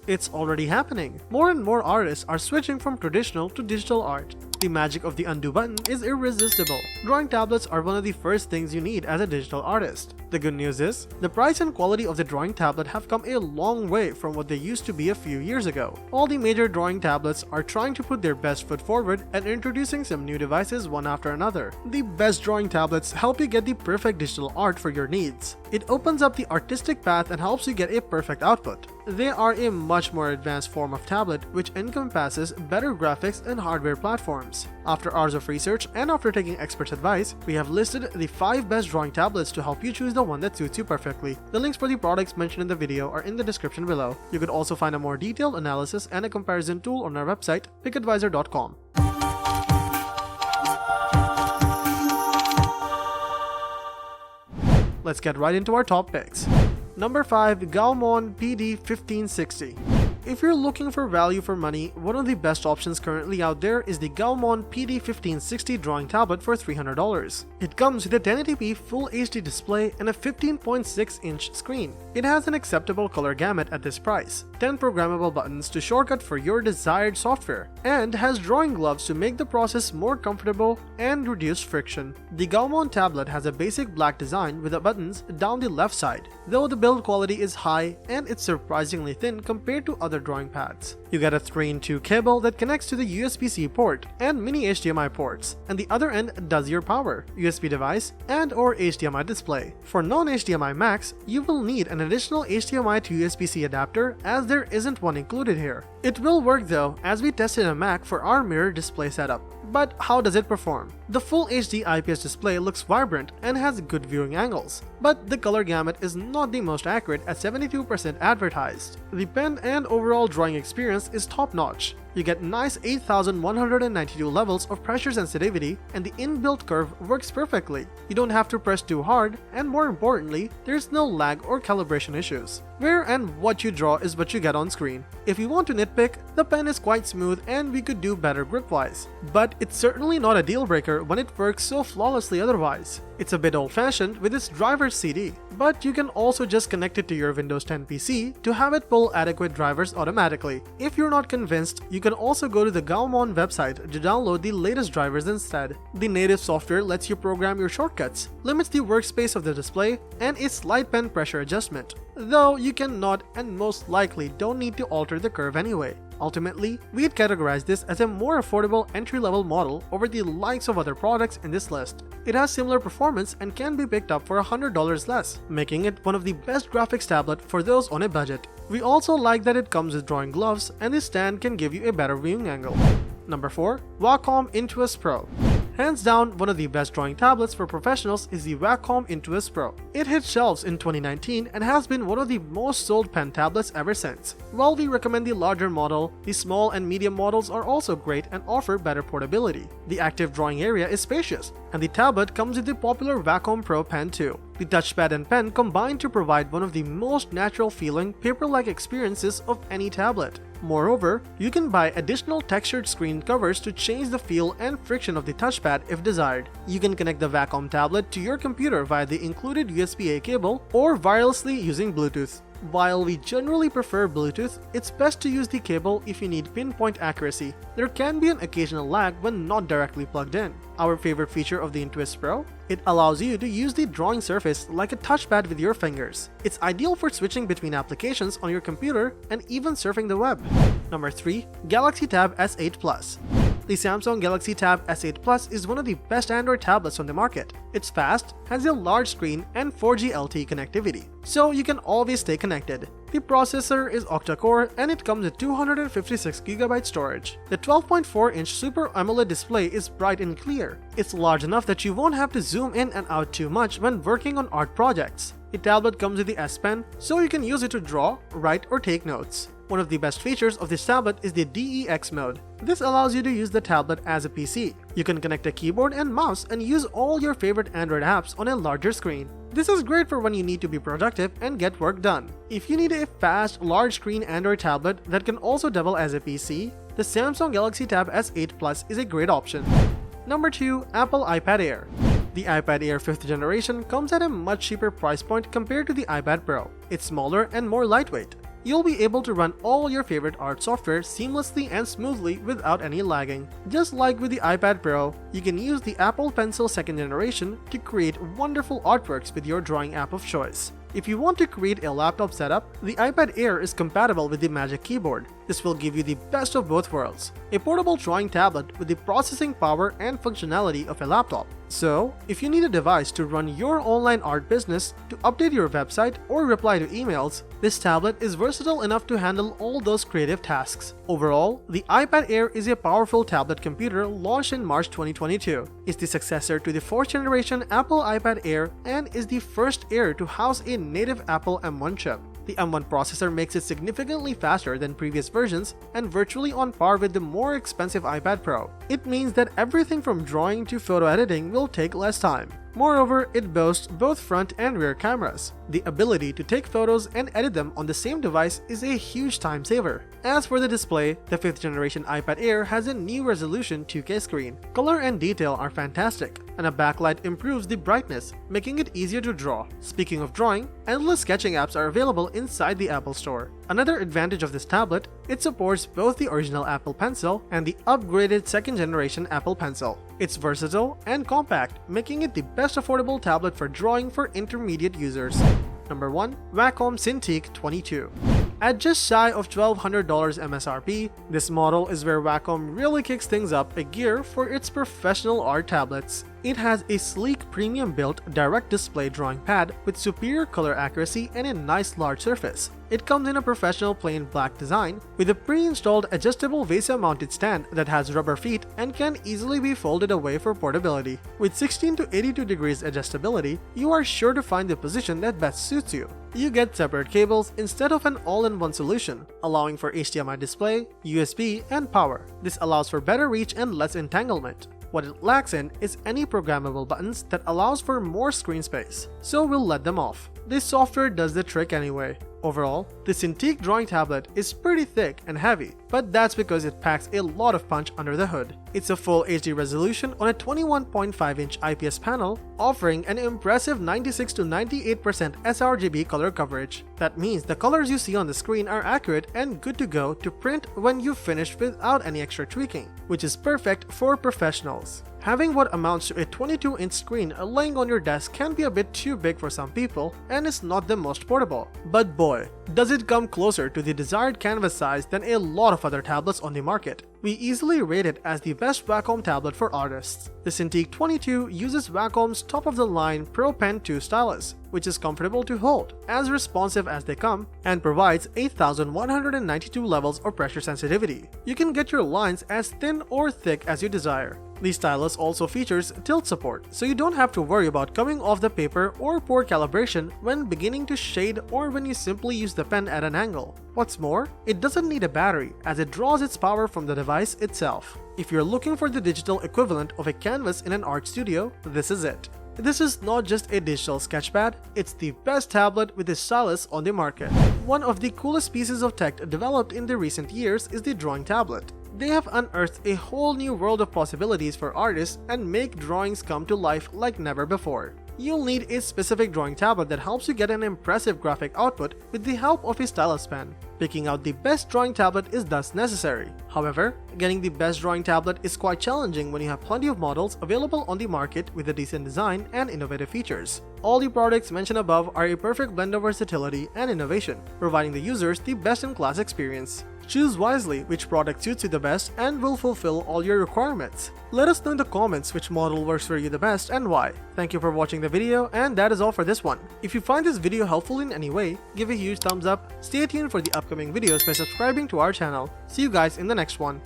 It's already happening. More and more artists are switching from traditional to digital art. The magic of the undo button is irresistible. Drawing tablets are one of the first things you need as a digital artist. The good news is, the price and quality of the drawing tablet have come a long way from what they used to be a few years ago. All the major drawing tablets are trying to put their best foot forward and introducing some new devices one after another. The best drawing tablets help you get the perfect digital art for your needs. It opens up the artistic path and helps you get a perfect output. They are a much more advanced form of tablet which encompasses better graphics and hardware platforms. After hours of research and after taking experts' advice, we have listed the 5 best drawing tablets to help you choose the one that suits you perfectly. The links for the products mentioned in the video are in the description below. You could also find a more detailed analysis and a comparison tool on our website, pickadvisor.com. Let's get right into our top picks. Number 5. GAOMON PD1560. If you're looking for value for money, one of the best options currently out there is the GAOMON PD1560 drawing tablet for $300. It comes with a 1080p Full HD display and a 15.6-inch screen. It has an acceptable color gamut at this price, 10 programmable buttons to shortcut for your desired software, and has drawing gloves to make the process more comfortable and reduce friction. The GAOMON tablet has a basic black design with the buttons down the left side, though the build quality is high and it's surprisingly thin compared to other drawing pads. You get a 3-in-2 cable that connects to the USB-C port and mini HDMI ports, and the other end does your power, USB device, and/or HDMI display. For non-HDMI Macs, you will need an additional HDMI to USB-C adapter as there isn't one included here. It will work though, as we tested a Mac for our mirror display setup. But how does it perform? The Full HD IPS display looks vibrant and has good viewing angles, but the color gamut is not the most accurate at 72% advertised. The pen and overall drawing experience is top-notch. You get nice 8192 levels of pressure sensitivity, and the inbuilt curve works perfectly. You don't have to press too hard, and more importantly, there's no lag or calibration issues. Where and what you draw is what you get on screen. If you want to nitpick, the pen is quite smooth and we could do better grip-wise. But it's certainly not a deal breaker when it works so flawlessly otherwise. It's a bit old-fashioned with its driver's CD, but you can also just connect it to your Windows 10 PC to have it pull adequate drivers automatically. If you're not convinced, you can also go to the GAOMON website to download the latest drivers instead. The native software lets you program your shortcuts, limits the workspace of the display, and a slight pen pressure adjustment, though you cannot and most likely don't need to alter the curve anyway. Ultimately, we'd categorize this as a more affordable entry-level model over the likes of other products in this list. It has similar performance and can be picked up for $100 less, making it one of the best graphics tablet for those on a budget. We also like that it comes with drawing gloves and the stand can give you a better viewing angle. Number 4. Wacom Intuos Pro. Hands down, one of the best drawing tablets for professionals is the Wacom Intuos Pro. It hit shelves in 2019 and has been one of the most sold pen tablets ever since. While we recommend the larger model, the small and medium models are also great and offer better portability. The active drawing area is spacious, and the tablet comes with the popular Wacom Pro pen too. The touchpad and pen combine to provide one of the most natural-feeling, paper-like experiences of any tablet. Moreover, you can buy additional textured screen covers to change the feel and friction of the touchpad if desired. You can connect the Wacom tablet to your computer via the included USB-A cable or wirelessly using Bluetooth. While we generally prefer Bluetooth, it's best to use the cable if you need pinpoint accuracy. There can be an occasional lag when not directly plugged in. Our favorite feature of the Intuos Pro? It allows you to use the drawing surface like a touchpad with your fingers. It's ideal for switching between applications on your computer and even surfing the web. Number 3. Galaxy Tab S8 Plus. The Samsung Galaxy Tab S8 Plus is one of the best Android tablets on the market. It's fast, has a large screen, and 4G LTE connectivity, so you can always stay connected. The processor is octa-core and it comes with 256GB storage. The 12.4-inch Super AMOLED display is bright and clear. It's large enough that you won't have to zoom in and out too much when working on art projects. The tablet comes with the S Pen, so you can use it to draw, write, or take notes. One of the best features of this tablet is the DEX mode. This allows you to use the tablet as a PC. You can connect a keyboard and mouse and use all your favorite Android apps on a larger screen. This is great for when you need to be productive and get work done. If you need a fast, large-screen Android tablet that can also double as a PC, the Samsung Galaxy Tab S8 Plus is a great option. Number 2. Apple iPad Air. The iPad Air 5th generation comes at a much cheaper price point compared to the iPad Pro. It's smaller and more lightweight. you'll be able to run all your favorite art software seamlessly and smoothly without any lagging. Just like with the iPad Pro, you can use the Apple Pencil 2nd generation to create wonderful artworks with your drawing app of choice. If you want to create a laptop setup, the iPad Air is compatible with the Magic Keyboard. This will give you the best of both worlds, a portable drawing tablet with the processing power and functionality of a laptop. So, if you need a device to run your online art business, to update your website, or reply to emails, this tablet is versatile enough to handle all those creative tasks. Overall, the iPad Air is a powerful tablet computer launched in March 2022. It's the successor to the 4th generation Apple iPad Air and is the first Air to house a native Apple M1 chip. The M1 processor makes it significantly faster than previous versions and virtually on par with the more expensive iPad Pro. It means that everything from drawing to photo editing will take less time. Moreover, it boasts both front and rear cameras. The ability to take photos and edit them on the same device is a huge time saver. As for the display, the 5th generation iPad Air has a new resolution 2K screen. Color and detail are fantastic, and a backlight improves the brightness, making it easier to draw. Speaking of drawing, endless sketching apps are available inside the Apple Store. Another advantage of this tablet, it supports both the original Apple Pencil and the upgraded 2nd generation Apple Pencil. It's versatile and compact, making it the best affordable tablet for drawing for intermediate users. Number 1. Wacom Cintiq 22. At just shy of $1,200 MSRP, this model is where Wacom really kicks things up a gear for its professional art tablets. It has a sleek premium-built direct display drawing pad with superior color accuracy and a nice large surface. It comes in a professional plain black design with a pre-installed adjustable VESA-mounted stand that has rubber feet and can easily be folded away for portability. With 16 to 82 degrees adjustability, you are sure to find the position that best suits you. You get separate cables instead of an all-in-one solution, allowing for HDMI display, USB, and power. This allows for better reach and less entanglement. What it lacks in is any programmable buttons that allows for more screen space, so we'll let them off. This software does the trick anyway. Overall, the Cintiq drawing tablet is pretty thick and heavy, but that's because it packs a lot of punch under the hood. It's a full HD resolution on a 21.5-inch IPS panel, offering an impressive 96 to 98% sRGB color coverage. That means the colors you see on the screen are accurate and good to go to print when you've finished without any extra tweaking, which is perfect for professionals. Having what amounts to a 22-inch screen laying on your desk can be a bit too big for some people and is not the most portable. But boy, does it come closer to the desired canvas size than a lot of other tablets on the market. We easily rate it as the best Wacom tablet for artists. The Cintiq 22 uses Wacom's top-of-the-line Pro Pen 2 stylus, which is comfortable to hold, as responsive as they come, and provides 8,192 levels of pressure sensitivity. You can get your lines as thin or thick as you desire. The stylus also features tilt support, so you don't have to worry about coming off the paper or poor calibration when beginning to shade or when you simply use the pen at an angle. What's more, it doesn't need a battery as it draws its power from the device itself. If you're looking for the digital equivalent of a canvas in an art studio, this is it. This is not just a digital sketchpad, it's the best tablet with a stylus on the market. One of the coolest pieces of tech developed in the recent years is the drawing tablet. They have unearthed a whole new world of possibilities for artists and make drawings come to life like never before. You'll need a specific drawing tablet that helps you get an impressive graphic output with the help of a stylus pen. Picking out the best drawing tablet is thus necessary. However, getting the best drawing tablet is quite challenging when you have plenty of models available on the market with a decent design and innovative features. All the products mentioned above are a perfect blend of versatility and innovation, providing the users the best-in-class experience. Choose wisely which product suits you the best and will fulfill all your requirements. Let us know in the comments which model works for you the best and why. Thank you for watching the video, and that is all for this one. If you find this video helpful in any way, give a huge thumbs up, stay tuned for the upcoming videos by subscribing to our channel. See you guys in the next one.